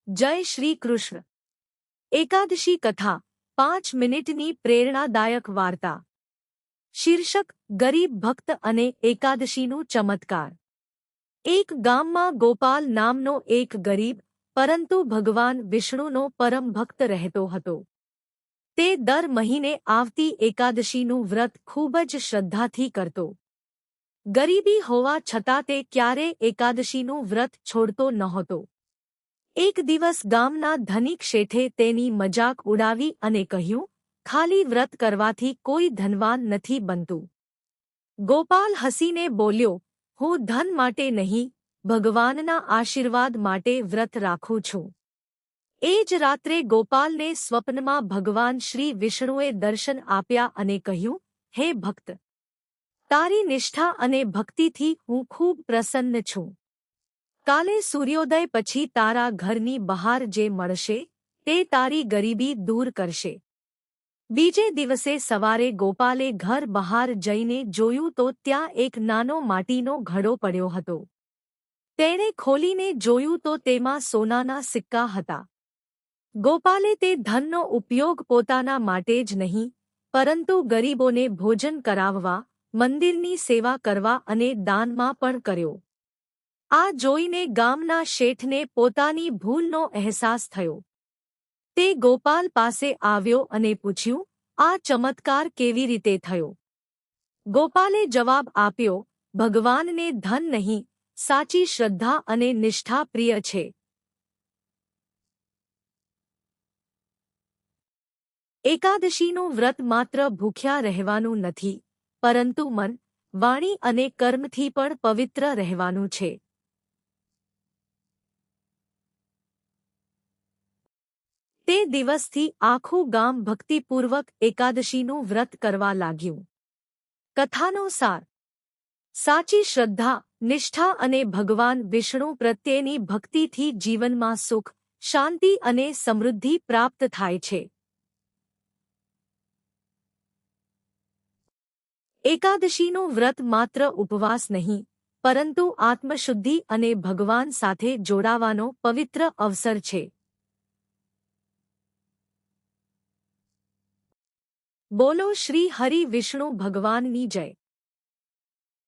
જય શ્રી કૃષ્ણ। એકાદશી કથા 5 મિનિટની પ્રેરણાદાયક વાર્તા। શીર્ષક ગરીબ ભક્ત અને એકાદશીનું ચમત્કાર। એક ગામમાં ગોપાલ નામનો એક ગરીબ પરંતુ ભગવાન વિષ્ણુનો પરમ ભક્ત રહેતો હતો। તે દર મહિને આવતી એકાદશીનું વ્રત ખૂબ જ શ્રદ્ધાથી કરતો। ગરીબી હોવા છતાં તે ક્યારેય એકાદશીનું વ્રત છોડતો નહોતો। એક દિવસ ગામના ધનિક શેઠે તેની મજાક ઉડાવી અને કહ્યું, ખાલી વ્રત કરવાથી કોઈ ધનવાન નથી બનતું। ગોપાલ હસીને બોલ્યો, હું ધન માટે નહીં, ભગવાનના આશીર્વાદ માટે વ્રત રાખું છું। એ જ રાત્રે ગોપાલને સ્વપ્નમાં ભગવાન શ્રી વિષ્ણુએ દર્શન આપ્યા અને કહ્યું, હે ભક્ત, તારી નિષ્ઠા અને ભક્તિથી હું ખૂબ પ્રસન્ન છું। કાલે સૂર્યોદય પછી તારા ઘરની બહાર જે મળશે તે તારી ગરીબી દૂર કરશે। બીજે દિવસે સવારે ગોપાલે ઘર બહાર જઈને જોયું તો ત્યાં એક નાનો માટીનો ઘડો પડ્યો હતો। તેણે ખોલીને જોયું તો તેમાં સોનાના સિક્કા હતા। ગોપાલે તે ધનનો ઉપયોગ પોતાના માટે જ નહીં, પરંતુ ગરીબોને ભોજન કરાવવા, મંદિરની સેવા કરવા અને દાનમાં પણ કર્યો। આ જોઈને ગામના શેઠને પોતાની ભૂલનો અહેસાસ થયો। તે ગોપાલ પાસે આવ્યો અને પૂછ્યું, આ ચમત્કાર કેવી રીતે થયો? ગોપાલે જવાબ આપ્યો, ભગવાનને ધન નહીં, સાચી શ્રદ્ધા અને નિષ્ઠા પ્રિય છે। એકાદશીનું વ્રત માત્ર ભૂખ્યા રહેવાનું નથી, પરંતુ મન, વાણી અને કર્મથી પણ પવિત્ર રહેવાનું છે। તે દિવસથી આખું ગામ ભક્તિપૂર્વક એકાદશીનું વ્રત કરવા લાગ્યું। કથાનો સાર: સાચી શ્રદ્ધા, નિષ્ઠા અને ભગવાન વિષ્ણુ પ્રત્યેની ભક્તિથી જીવનમાં સુખ, શાંતિ અને સમૃદ્ધિ પ્રાપ્ત થાય છે। એકાદશીનું વ્રત માત્ર ઉપવાસ નહીં, પરંતુ આત્મશુદ્ધિ અને ભગવાન સાથે જોડાવાનો પવિત્ર અવસર છે। બોલો શ્રી હરિ વિષ્ણુ ભગવાનની જય।